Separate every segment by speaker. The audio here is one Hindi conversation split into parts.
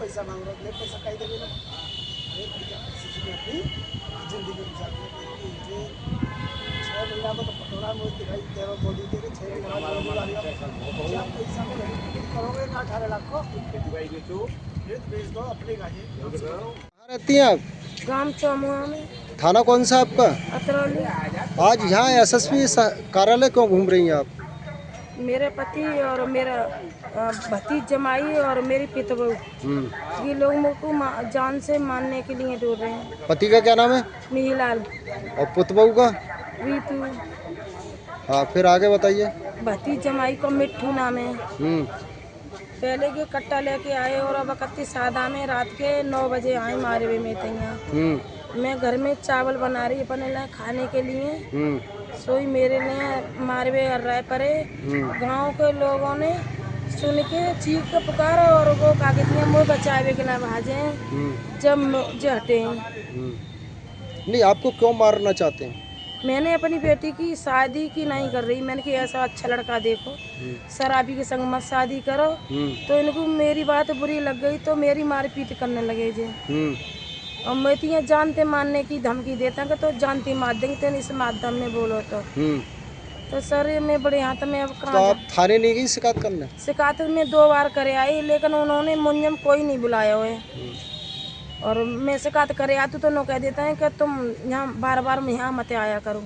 Speaker 1: पैसा मांग रहा है, पैसा कहीं देंगे ना। अरे भैया किसी ने अपनी जिंदगी गुजार ली, मुझे 6 महीना में तो पटोरा मुझे दिखाई तेरह बॉडी तेरे 6 महीना क्या पैसा में करोगे ना 18 लाख को बेच दो अपने गाड़ी।
Speaker 2: कहाँ रहती हैं आप?
Speaker 3: गांव चौमुआ में।
Speaker 2: थाना कौन सा आपका?
Speaker 3: अतरौली।
Speaker 2: आज यहाँ एसएसपी कार्यालय क्यों घूम रही हैं आप?
Speaker 3: मेरे पति और मेरा भतीज जमाई और मेरी पितबहू, ये लोग मुझको जान से मारने के लिए ढूंढ रहे हैं।
Speaker 2: पति का क्या नाम है?
Speaker 3: मिहिलाल।
Speaker 2: और पुतबहू का?
Speaker 3: रीतू।
Speaker 2: हाँ, फिर आगे बताइए।
Speaker 3: भतीज जमाई को मिट्ठू नाम है। पहले के कट्टा लेके आए और अब 31 सादा में रात के 9 बजे आए मारे हुए में तैयार। मैं घर में चावल बना रही अपने लिए खाने के लिए, सोई मेरे लिए मारे हुए राय परे। गांव के लोगों ने सुन के चीख के पुकारा और वो कागज मुँह बचावे के लिए भाजे जब हटे।
Speaker 2: नहीं, आपको क्यों मारना चाहते हैं?
Speaker 3: मैंने अपनी बेटी की शादी की नहीं कर रही, मैंने कि ऐसा अच्छा लड़का देखो, शराबी के संग मत शादी करो। तो इनको मेरी बात बुरी लग गई तो मेरी मारपीट करने लगे जे। और मैं तो यहाँ जानते मारने की धमकी देता कि तो जानते मार देंगे तो इस माध्यम में बोलो तो सर मैं बड़े हाथ में अब कहाँ।
Speaker 2: तो आप थाने नहीं गई शिकायत करने?
Speaker 3: शिकायत में 2 बार करे आई लेकिन उन्होंने मुझे कोई नहीं बुलाया हुआ है। और मैं शिकायत करे आती तो नो कह देता है कि तुम यहाँ बार बार यहाँ मत आया करो।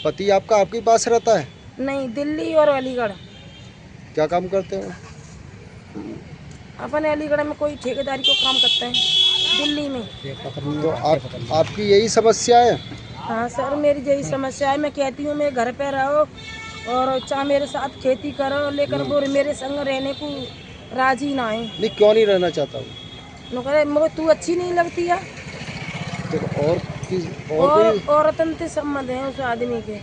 Speaker 2: पति आपका आपके पास रहता है?
Speaker 3: नहीं, दिल्ली और अलीगढ़।
Speaker 2: क्या काम करते हो?
Speaker 3: अपन अलीगढ़ में कोई ठेकेदारी को काम करते हैं, दिल्ली में।
Speaker 2: तो आपकी यही समस्या है?
Speaker 3: हाँ सर, मेरी यही समस्या है। मैं कहती हूँ मेरे घर पे रहो और चाहे मेरे साथ खेती करो, लेकिन वो मेरे संग रहने को राजी ना है।
Speaker 2: नहीं, क्यों नहीं रहना चाहता हूँ?
Speaker 3: मुझे तू अच्छी नहीं लगती है।
Speaker 2: और
Speaker 3: औरतन से संबंध है उस आदमी के,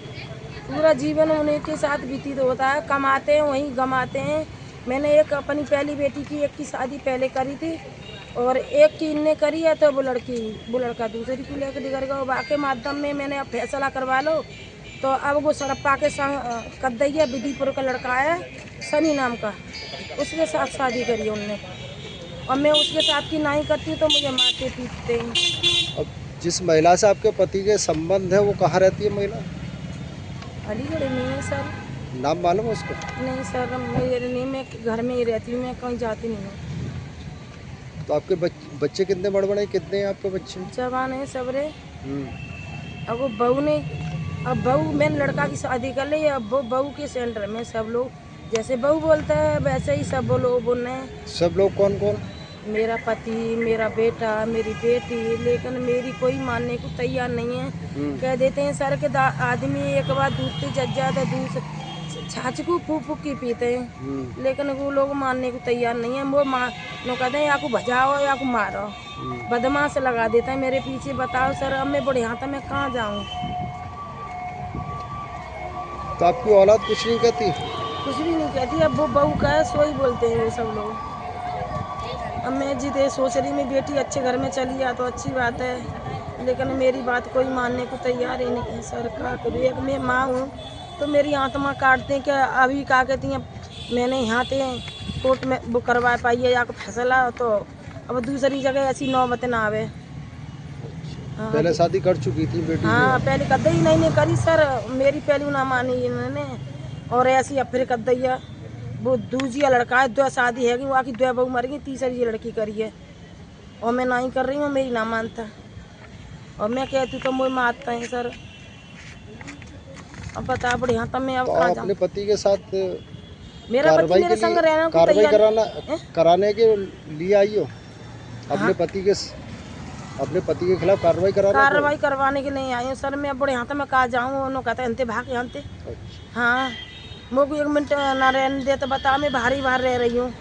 Speaker 3: पूरा जीवन उन्हीं के साथ व्यतीत होता है, कमाते हैं वहीं गमाते हैं। मैंने एक अपनी पहली बेटी की एक की शादी पहले करी थी और एक की इनने करी है तो वो लड़का दूसरी को लेकर निकल गया। बाकी माध्यम में मैंने अब फैसला करवा लो तो अब वो सड़प्पा के संग कद्दैया विधिपुर का लड़का है सनी नाम का, उसके साथ शादी करी उनने और मैं उसके साथ की नहीं करती तो मुझे मारते पीटते हैं।
Speaker 2: अब जिस महिला से आपके पति के संबंध है वो कहाँ रहती है महिला?
Speaker 3: अलीगढ़ में है सर।
Speaker 2: नाम मालूम है उसको?
Speaker 3: नहीं सर, मेरे नहीं, मैं घर में ही रहती हूँ, मैं कहीं जाती नहीं हूँ।
Speaker 2: तो आपके बच्चे कितने बड़े कितने हैं आपके बच्चे?
Speaker 3: जवान है सबरे। अब वो बहू मैंने लड़का की शादी कर ली, अब वो बहू के सेंटर में सब लोग जैसे बहू बोलता है वैसे ही सब लोग बोल रहे हैं।
Speaker 2: सब लोग कौन कौन? मेरा
Speaker 3: पति, मेरा बेटा, मेरी बेटी, लेकिन मेरी कोई मानने को तैयार नहीं है। कह देते हैं सर के आदमी एक बार दूध पे जज जाता दूध छाछ को फूक फूक की पीते हैं, लेकिन वो लोग मानने को तैयार नहीं है। वो कहते हैं या को भजाओ या को मारो, बदमाश लगा देता है मेरे पीछे। बताओ सर, अब मैं बड़े हाथ में कहाँ जाऊँ?
Speaker 2: तो आपकी औलाद कुछ नहीं कहती?
Speaker 3: कुछ भी नहीं कहती। अब वो बहू का है सो ही बोलते हैं वो सब लोग। अब मैं जिद सोच रही मैं बेटी अच्छे घर में चली आ तो अच्छी बात है, लेकिन मेरी बात कोई मानने को तैयार ही नहीं है सर। क्या करूँ? एक मैं माँ हूँ तो मेरी आत्मा काटते हैं कि अभी क्या कहती हैं मैंने यहाँ पे कोर्ट में वो करवा पाई है या फैसला, तो अब दूसरी जगह ऐसी नौबत ना आवे। हाँ,
Speaker 2: पहले शादी कर चुकी थी बेटी?
Speaker 3: हाँ, पहले कद्दई नहीं करी सर, मेरी पहली ना मानी इन्होंने और ऐसी अब फिर कद्दैया वो दूजिया लड़का है, 2 शादी है वहाँ की 2 बहू मर गई, तीसरी लड़की करी है और मैं नहीं कर रही हूँ, मेरी ना मानता और मैं कहती तो मुझे मारता है सर। अब बता बढ़िया तब मैं अब
Speaker 2: तो
Speaker 3: कहाँ
Speaker 2: अपने पति के साथ
Speaker 3: मेरा पति मेरे संग रहना को
Speaker 2: कार्रवाई कराने के लिए आई हो? अपने पति के खिलाफ कार्रवाई
Speaker 3: करवाने के लिए आई हूँ सर। मैं बड़े हाथ में कहा जाऊँ, उन्होंने कहते हैं भाग यहाँ। हाँ, मुझे 1 मिनट ना रहने दे तो बता, मैं बाहर रह रही हूँ।